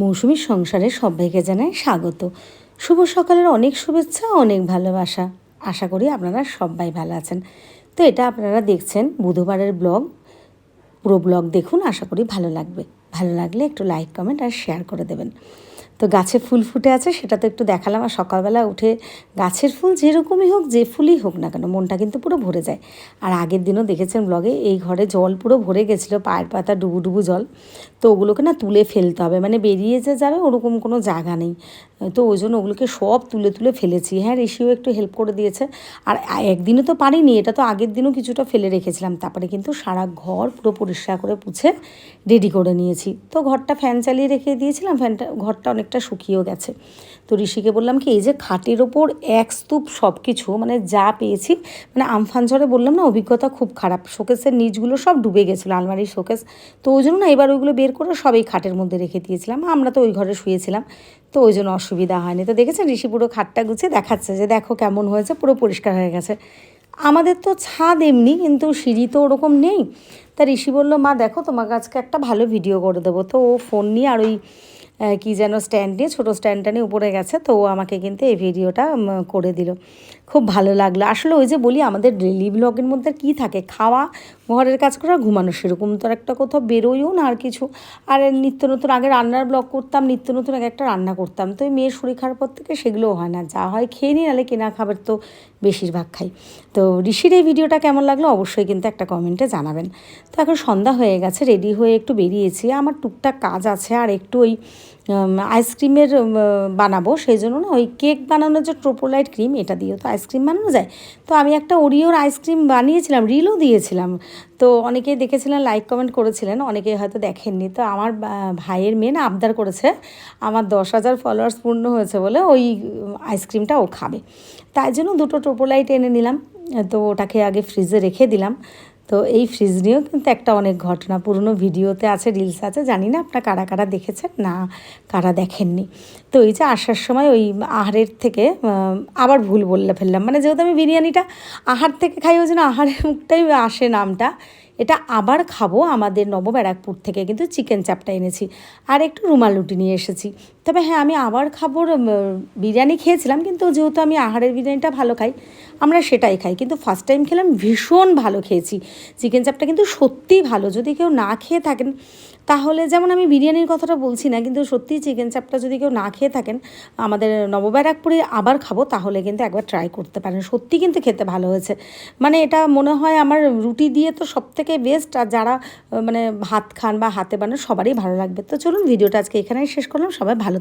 মৌসুমীর সংসারে সবাইকে জানাই স্বাগত। শুভ সকালের অনেক শুভেচ্ছা, অনেক ভালোবাসা। আশা করি আপনারা সবাই ভালো আছেন। তো এটা আপনারা দেখছেন বুধবারের ব্লগ। পুরো ব্লগ দেখুন, আশা করি ভালো লাগবে। ভালো লাগলে একটু লাইক, কমেন্ট আর শেয়ার করে দেবেন। তো গাছে ফুল ফুটে আছে, সেটা তো একটু দেখালাম। আর সকালবেলা উঠে গাছের ফুল যেরকমই হোক, যে ফুলই হোক না কেন, মনটা কিন্তু পুরো ভরে যায়। আর আগের দিনও দেখেছেন ব্লগে, এই ঘরে জল পুরো ভরে গেছিলো, পায়ের পাতা ডুবু ডুবু জল। তো ওগুলোকে না তুলে ফেলতে হবে, মানে বেরিয়ে যে যাবে ওরকম কোনো জায়গা নেই। তো ওই জন্য ওগুলোকে সব তুলে তুলে ফেলেছি। হ্যাঁ, ঋষিও একটু হেল্প করে দিয়েছে। আর একদিনও তো পারিনি, এটা তো আগের দিনও কিছুটা ফেলে রেখেছিলাম। তারপরে কিন্তু সারা ঘর পুরো পরিষ্কার করে পুছে রেডি করে নিয়েছি। তো ঘরটা ফ্যান চালিয়ে রেখে দিয়েছিলাম, ঘরটা অনেকটা শুকিয়েও গেছে। তো ঋষিকে বললাম কি, এই যে খাটের ওপর এক স্তূপ সব কিছু, মানে যা পেয়েছি, মানে আমফান ঝড়ে বললাম না, অভিজ্ঞতা খুব খারাপ। শোকেসের নিচগুলো সব ডুবে গেছিলো, আলমারির শোকেস। তো ওই জন্য না এবার ওইগুলো বের করে সব এই খাটের মধ্যে রেখে দিয়েছিলাম। আমরা তো ওই ঘরে শুয়েছিলাম, তো ওই জন্য অসুবিধা হয়নি। তো দেখেছেন ঋষি পুরো খাটটা গুছিয়ে দেখাচ্ছে যে দেখো কেমন হয়েছে, পুরো পরিষ্কার হয়ে গেছে। আমাদের তো ছাদ এমনি, কিন্তু সিঁড়ি তো ওরকম নেই। তা ঋষি বললো, মা দেখো তোমার কাছকে একটা ভালো ভিডিও করে দেবো। তো ও ফোন নিয়ে আর ওই কী যেন স্ট্যান্ড নিয়ে, ছোটো স্ট্যান্ডটা নিয়ে উপরে গেছে। তো ও আমাকে কিন্তু এই ভিডিওটা করে দিল। খুব ভালো লাগলো। আসলে ওই যে বলি, আমাদের ডেলি ব্লগের মধ্যে কী থাকে, খাওয়া, ঘরের কাজ করা, ঘুমানো, সেরকম তো আর একটা কোথাও বেরোইও না আর কিছু। আর নিত্য নতুন আগে রান্নার ব্লগ করতাম, নিত্য নতুন এক একটা রান্না করতাম। তো এই মেয়ের শরীর খারাপ পর থেকে সেগুলোও হয় না, যা হয় খেয়ে নিই, নাহলে কেনা খাবার তো বেশিরভাগ খাই। তো ঋষির এই ভিডিওটা কেমন লাগলো অবশ্যই কিন্তু একটা কমেন্টে জানাবেন। তো এখন সন্ধ্যা হয়ে গেছে, রেডি হয়ে একটু বেরিয়েছি। আমার টুকটাক কাজ আছে, আর একটু ওই আইসক্রিমের বানাবো, সেই জন্য না ওই কেক বানানোর যে ট্রোপোলাইট ক্রিম, এটা দিয়েও তো আইসক্রিম বানানো যায়। তো আমি একটা ওরিওর আইসক্রিম বানিয়েছিলাম, রিলও দিয়েছিলাম। তো অনেকেই দেখেছিলেন, লাইক কমেন্ট করেছিলেন, অনেকেই হয়তো দেখেননি। তো আমার ভাইয়ের মেয়ে না আবদার করেছে, আমার 10,000 ফলোয়ার্স পূর্ণ হয়েছে বলে ওই আইসক্রিমটা ও খাবে। তাই জন্য দুটো ট্রোপোলাইট এনে নিলাম। তো ওটাকে আগে ফ্রিজে রেখে দিলাম। তো এই ফ্রিজ নিয়েও কিন্তু একটা অনেক ঘটনা, পুরনো ভিডিওতে আছে, রিলস আছে, জানি না আপনারা কারা কারা দেখেছেন না কারা দেখেননি। তো এই যে আসার সময় ওই আহারের থেকে আবার ভুল বলে ফেললাম, মানে যেহেতু আমি বিরিয়ানিটা আহার থেকে খাই, ওই জন্য আহারের মুখটাই আসে নামটা। এটা আবার খাবো আমাদের নবব্যারাকপুর থেকে কিন্তু চিকেন চাপটা এনেছি, আর একটু রুমাল রুটি নিয়ে এসেছি। তবে হ্যাঁ, আমি আবার খাবার বিরিয়ানি খেয়েছিলাম, কিন্তু যেহেতু আমি আহারের বিরিয়ানিটা ভালো খাই, আমরা সেটাই খাই। কিন্তু ফার্স্ট টাইম খেলাম, ভীষণ ভালো খেয়েছি। চিকেন চাপটা কিন্তু সত্যিই ভালো। যদি কেউ না খেয়ে থাকেন, তাহলে, যেমন আমি বিরিয়ানির কথাটা বলছি না, কিন্তু সত্যিই চিকেন চাপটা যদি কেউ না খেয়ে থাকেন, আমাদের নবব্যারাকপুরে আবার খাবো, তাহলে কিন্তু একবার ট্রাই করতে পারেন। সত্যি কিন্তু খেতে ভালো হয়েছে। মানে এটা মনে হয় আমার রুটি দিয়ে তো সবথেকে বেস্ট। আর যারা মানে ভাত খান বা হাতে বানান, সবারই ভালো লাগবে। তো চলুন, ভিডিওটা আজকে এখানেই শেষ করলাম। সবাই ভালো